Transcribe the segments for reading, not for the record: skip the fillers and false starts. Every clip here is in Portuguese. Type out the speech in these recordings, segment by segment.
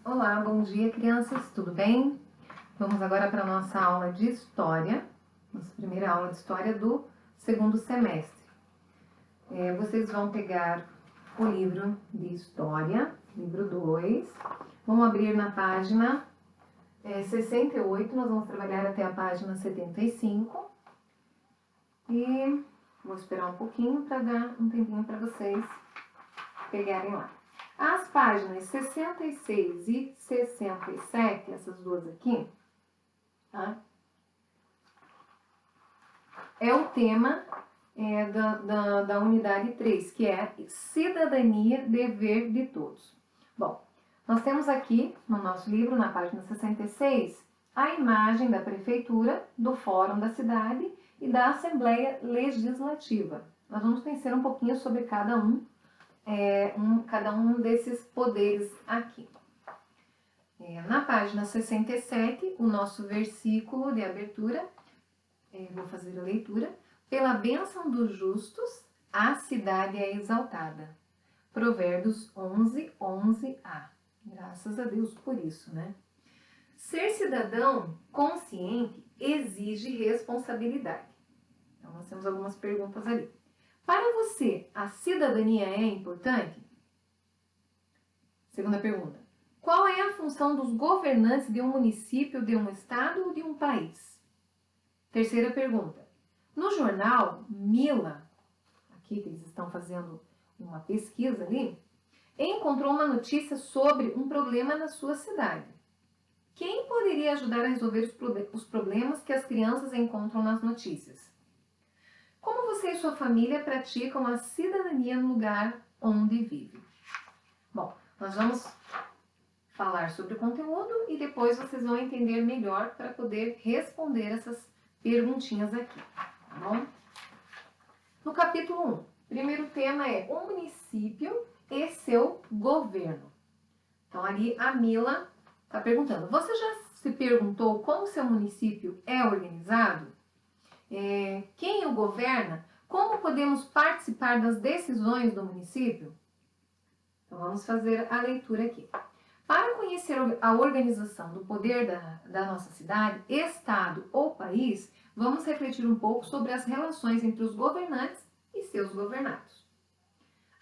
Olá, bom dia, crianças, tudo bem? Vamos agora para a nossa aula de História, nossa primeira aula de História do segundo semestre. Vocês vão pegar o livro de História, livro 2, vão abrir na página 68, nós vamos trabalhar até a página 75 e vou esperar um pouquinho para dar um tempinho para vocês pegarem lá. As páginas 66 e 67, essas duas aqui, tá? É o tema da unidade 3, que é Cidadania, Dever de Todos. Bom, nós temos aqui no nosso livro, na página 66, a imagem da prefeitura, do fórum da cidade e da Assembleia Legislativa. Nós vamos conhecer um pouquinho sobre cada um desses poderes aqui. Na página 67, o nosso versículo de abertura, vou fazer a leitura. Pela bênção dos justos, a cidade é exaltada. Provérbios 11, 11a. Graças a Deus por isso, né? Ser cidadão consciente exige responsabilidade. Então, nós temos algumas perguntas ali. Para você, a cidadania é importante? Segunda pergunta. Qual é a função dos governantes de um município, de um estado ou de um país? Terceira pergunta. No jornal Mila, aqui que eles estão fazendo uma pesquisa ali, encontrou uma notícia sobre um problema na sua cidade. Quem poderia ajudar a resolver os problemas que as crianças encontram nas notícias? Como você e sua família praticam a cidadania no lugar onde vive? Bom, nós vamos falar sobre o conteúdo e depois vocês vão entender melhor para poder responder essas perguntinhas aqui, tá bom? No capítulo 1, primeiro tema é o município e seu governo. Então, ali a Mila está perguntando, você já se perguntou como seu município é organizado? Quem o governa? Como podemos participar das decisões do município? Então, vamos fazer a leitura aqui. Para conhecer a organização do poder da nossa cidade, estado ou país, vamos refletir um pouco sobre as relações entre os governantes e seus governados.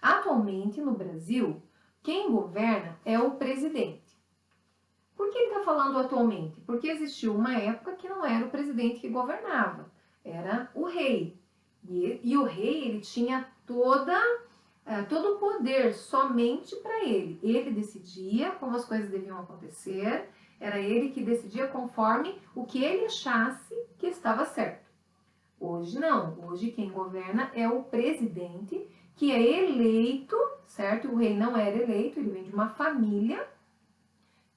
Atualmente, no Brasil, quem governa é o presidente. Por que ele está falando atualmente? Porque existiu uma época que não era o presidente que governava, era o rei. E o rei ele tinha todo o poder somente para ele. Ele decidia como as coisas deviam acontecer, era ele que decidia conforme o que ele achasse que estava certo. Hoje não, hoje quem governa é o presidente, que é eleito, certo? O rei não era eleito, ele vem de uma família,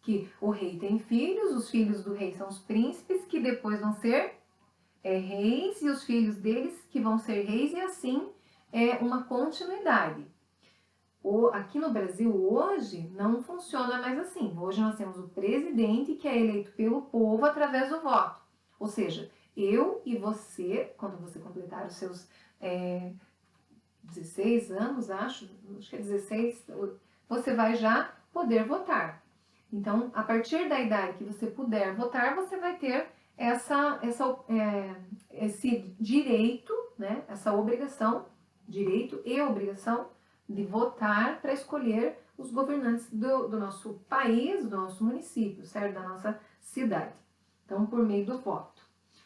que o rei tem filhos, os filhos do rei são os príncipes, que depois vão ser reis, e os filhos deles que vão ser reis, e assim é uma continuidade. Aqui no Brasil hoje não funciona mais assim. Hoje nós temos o presidente que é eleito pelo povo através do voto. Ou seja, eu e você, quando você completar os seus 16 anos, acho que é 16, você vai já poder votar. Então, a partir da idade que você puder votar, você vai ter esse direito, né? Essa obrigação, direito e obrigação de votar para escolher os governantes do nosso país, do nosso município, certo? Da nossa cidade. Então, por meio do voto.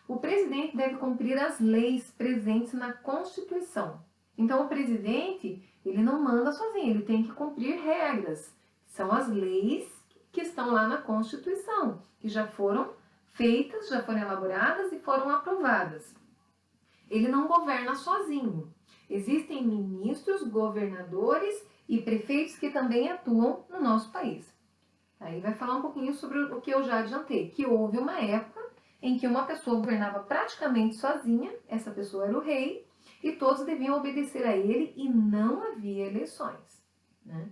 O presidente deve cumprir as leis presentes na Constituição. Então, o presidente, ele não manda sozinho, ele tem que cumprir regras. São as leis que estão lá na Constituição, que já foram feitas, já foram elaboradas e foram aprovadas. Ele não governa sozinho. Existem ministros, governadores e prefeitos que também atuam no nosso país. Aí vai falar um pouquinho sobre o que eu já adiantei, que houve uma época em que uma pessoa governava praticamente sozinha, essa pessoa era o rei, e todos deviam obedecer a ele e não havia eleições, né?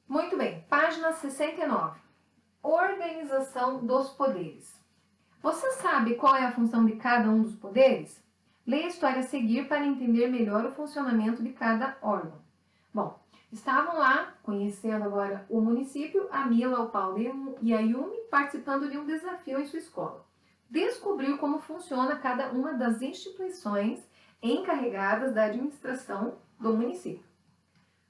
Muito bem, página 69. Organização dos poderes. Você sabe qual é a função de cada um dos poderes? Leia a história a seguir para entender melhor o funcionamento de cada órgão. Bom, Estavam lá, conhecendo agora o município, a Mila, o Paulo e a Yumi participando de um desafio em sua escola. Descobriu como funciona cada uma das instituições encarregadas da administração do município.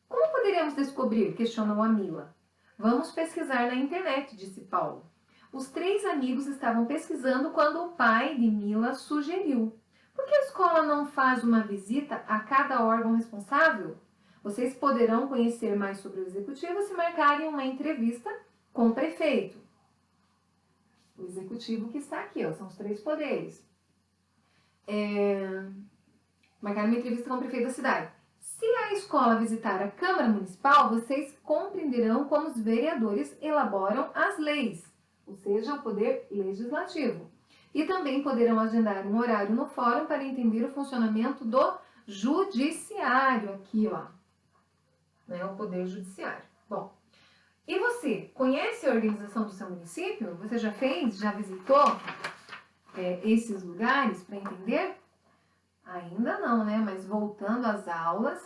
Como poderíamos descobrir? Questionou a Mila. Vamos pesquisar na internet, disse Paulo. Os 3 amigos estavam pesquisando quando o pai de Mila sugeriu: por que a escola não faz uma visita a cada órgão responsável? Vocês poderão conhecer mais sobre o executivo se marcarem uma entrevista com o prefeito. O executivo que está aqui, ó, são os 3 poderes. Marcar uma entrevista com o prefeito da cidade. Se a escola visitar a Câmara Municipal, vocês compreenderão como os vereadores elaboram as leis, ou seja, o poder legislativo. E também poderão agendar um horário no fórum para entender o funcionamento do judiciário, aqui, ó. Né, o poder judiciário. Bom, e você, conhece a organização do seu município? Você já fez, já visitou esses lugares para entender? Ainda não, né? Mas voltando às aulas,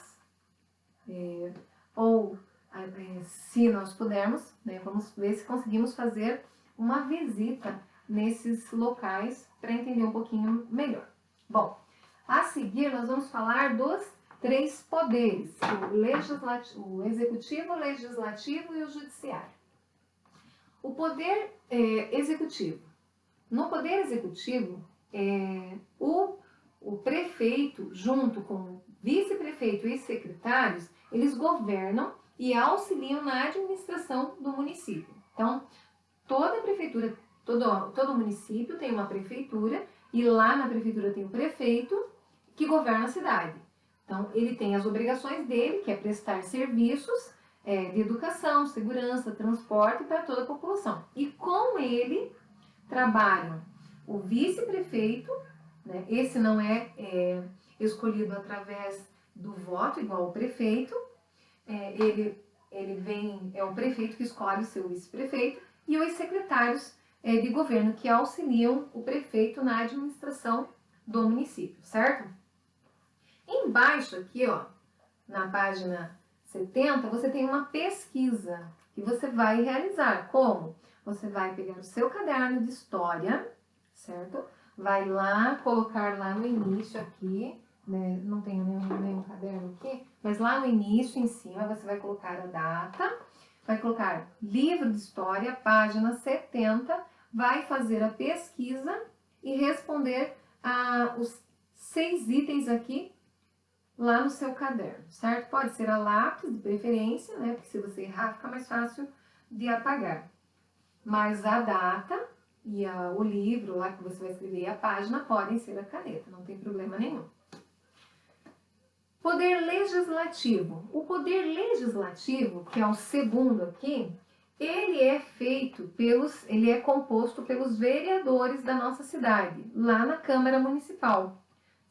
se nós pudermos, né, vamos ver se conseguimos fazer uma visita nesses locais para entender um pouquinho melhor. Bom, a seguir nós vamos falar dos 3 poderes, o executivo, o legislativo e o judiciário. O poder executivo. No poder executivo, o prefeito, junto com o vice-prefeito e secretários, eles governam e auxiliam na administração do município. Então, toda prefeitura, todo município tem uma prefeitura e lá na prefeitura tem o prefeito que governa a cidade. Então, ele tem as obrigações dele, que é prestar serviços de educação, segurança, transporte para toda a população. E com ele trabalham o vice-prefeito, né? Esse não é escolhido através do voto, igual o prefeito. É o prefeito que escolhe o seu vice-prefeito e os secretários de governo que auxiliam o prefeito na administração do município, certo? Embaixo aqui, ó, na página 70, você tem uma pesquisa que você vai realizar. Como? Você vai pegar o seu caderno de história, certo? Vai lá, colocar lá no início aqui, né? Não tenho nenhum caderno aqui, mas lá no início, em cima, você vai colocar a data, vai colocar livro de história, página 70, vai fazer a pesquisa e responder os 6 itens aqui lá no seu caderno, certo? Pode ser a lápis, de preferência, né? Porque se você errar, fica mais fácil de apagar. Mas a data e o livro lá que você vai escrever, a página, podem ser a caneta, não tem problema nenhum. Poder legislativo. O poder legislativo, que é o segundo aqui, ele é composto pelos vereadores da nossa cidade, lá na Câmara Municipal,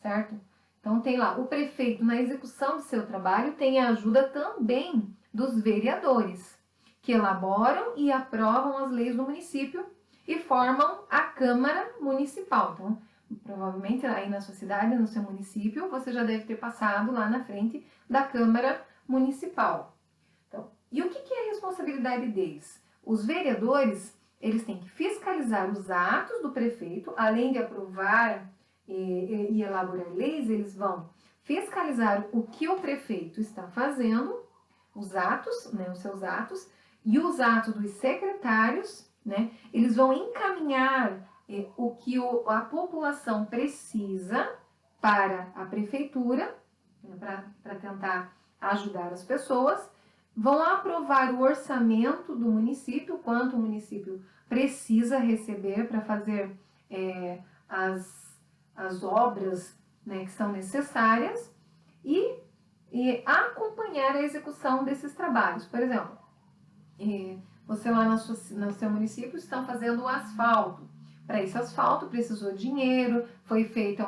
certo? Então, tem lá o prefeito, na execução do seu trabalho, tem a ajuda também dos vereadores, que elaboram e aprovam as leis do município e formam a Câmara Municipal. Então, provavelmente aí na sua cidade, no seu município, você já deve ter passado lá na frente da Câmara Municipal. Então, e o que é a responsabilidade deles? Os vereadores, eles têm que fiscalizar os atos do prefeito, além de aprovar e elaborar leis, eles vão fiscalizar o que o prefeito está fazendo, os atos, né, os seus atos, e os atos dos secretários, né, eles vão encaminhar o que a população precisa para a prefeitura, né, para tentar ajudar as pessoas, vão aprovar o orçamento do município, quanto o município precisa receber para fazer as obras, né, que são necessárias e acompanhar a execução desses trabalhos. Por exemplo, você lá no seu município estão fazendo o asfalto. Para esse asfalto precisou dinheiro, foi feita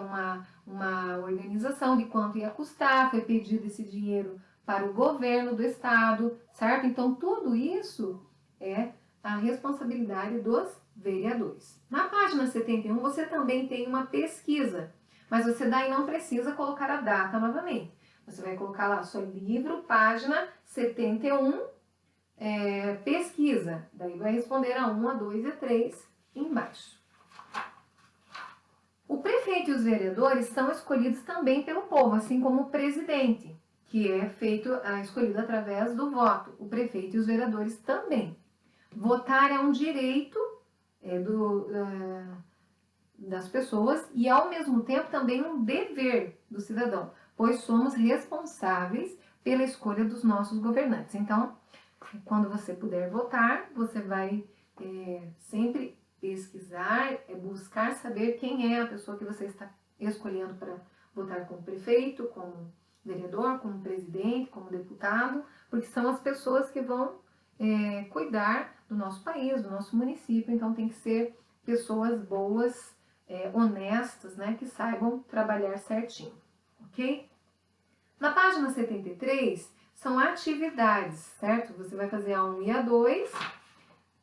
uma organização de quanto ia custar, foi pedido esse dinheiro para o governo do estado, certo? Então, tudo isso é a responsabilidade dos vereadores. Na página 71, você também tem uma pesquisa, mas você daí não precisa colocar a data novamente. Você vai colocar lá, seu livro, página 71, pesquisa. Daí vai responder a 1, a 2 e a 3 embaixo. O prefeito e os vereadores são escolhidos também pelo povo, assim como o presidente, que é escolhido através do voto. O prefeito e os vereadores também. Votar é um direito das pessoas e, ao mesmo tempo, também um dever do cidadão, pois somos responsáveis pela escolha dos nossos governantes. Então, quando você puder votar, você vai sempre pesquisar, buscar saber quem é a pessoa que você está escolhendo para votar como prefeito, como vereador, como presidente, como deputado, porque são as pessoas que vão cuidar do nosso país, do nosso município. Então tem que ser pessoas boas, honestas, né, que saibam trabalhar certinho, ok? Na página 73 são atividades, certo? Você vai fazer a 1 e a 2.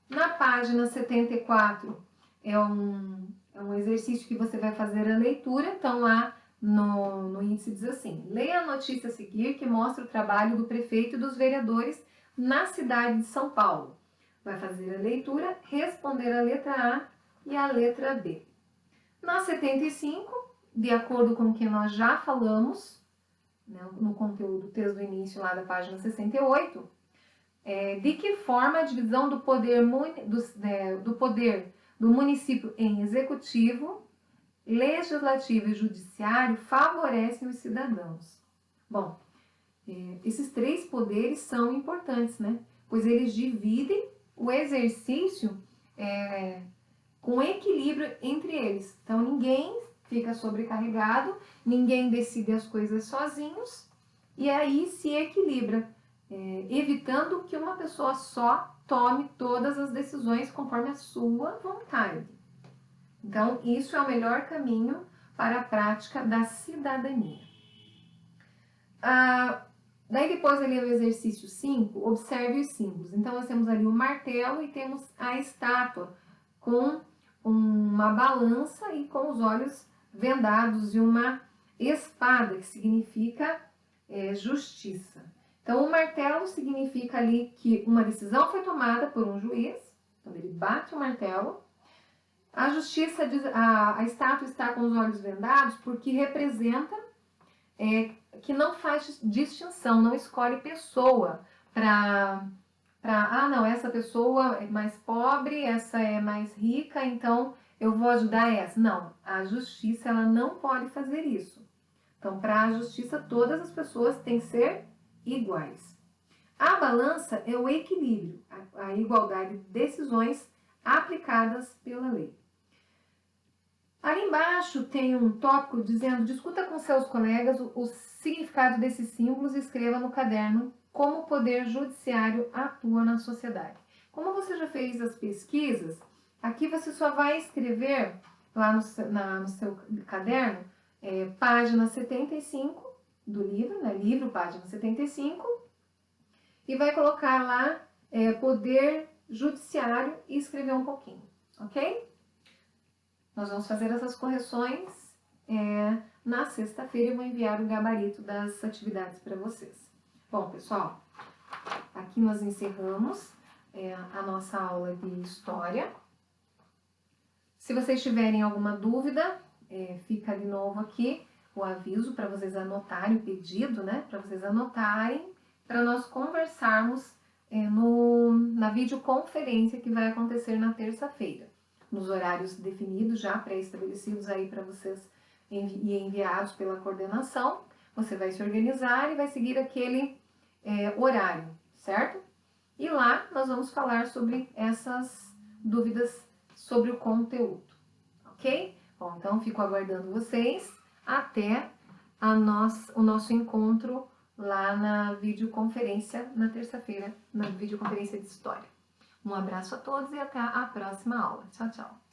Na página 74 é um exercício que você vai fazer a leitura. Então lá no índice diz assim: leia a notícia a seguir que mostra o trabalho do prefeito e dos vereadores na cidade de São Paulo. Vai fazer a leitura, responder a letra A e a letra B. Na 75, de acordo com o que nós já falamos, né, no conteúdo do texto do início lá da página 68, de que forma a divisão do poder do município em executivo, legislativo e judiciário favorecem os cidadãos. Bom, esses três poderes são importantes, né? Pois eles dividem o exercício com equilíbrio entre eles. Então, ninguém fica sobrecarregado, ninguém decide as coisas sozinhos, e aí se equilibra, evitando que uma pessoa só tome todas as decisões conforme a sua vontade. Então, isso é o melhor caminho para a prática da cidadania. Daí depois ali o exercício 5, observe os símbolos. Então nós temos ali o martelo e temos a estátua com uma balança e com os olhos vendados e uma espada, que significa justiça. Então o martelo significa ali que uma decisão foi tomada por um juiz, então ele bate o martelo. A justiça, a estátua está com os olhos vendados porque representa que não faz distinção, não escolhe pessoa não, essa pessoa é mais pobre, essa é mais rica, então eu vou ajudar essa. Não, a justiça ela não pode fazer isso. Então, para a justiça, todas as pessoas têm que ser iguais. A balança é o equilíbrio, a igualdade de decisões aplicadas pela lei. Ali embaixo tem um tópico dizendo: discuta com seus colegas o significado desses símbolos e escreva no caderno como o poder judiciário atua na sociedade. Como você já fez as pesquisas, aqui você só vai escrever lá no seu caderno, página 75 do livro, né? Livro, página 75, e vai colocar lá poder judiciário e escrever um pouquinho, ok? Nós vamos fazer essas correções na sexta-feira. Eu vou enviar o gabarito das atividades para vocês. Bom, pessoal, aqui nós encerramos a nossa aula de História. Se vocês tiverem alguma dúvida, fica de novo aqui o aviso para vocês anotarem, o pedido, né? Para vocês anotarem, para nós conversarmos na videoconferência que vai acontecer na terça-feira, nos horários definidos, já pré-estabelecidos aí para vocês e enviados pela coordenação. Você vai se organizar e vai seguir aquele horário, certo? E lá nós vamos falar sobre essas dúvidas sobre o conteúdo, ok? Bom, então fico aguardando vocês até o nosso encontro lá na videoconferência, na terça-feira, na videoconferência de História. Um abraço a todos e até a próxima aula. Tchau, tchau!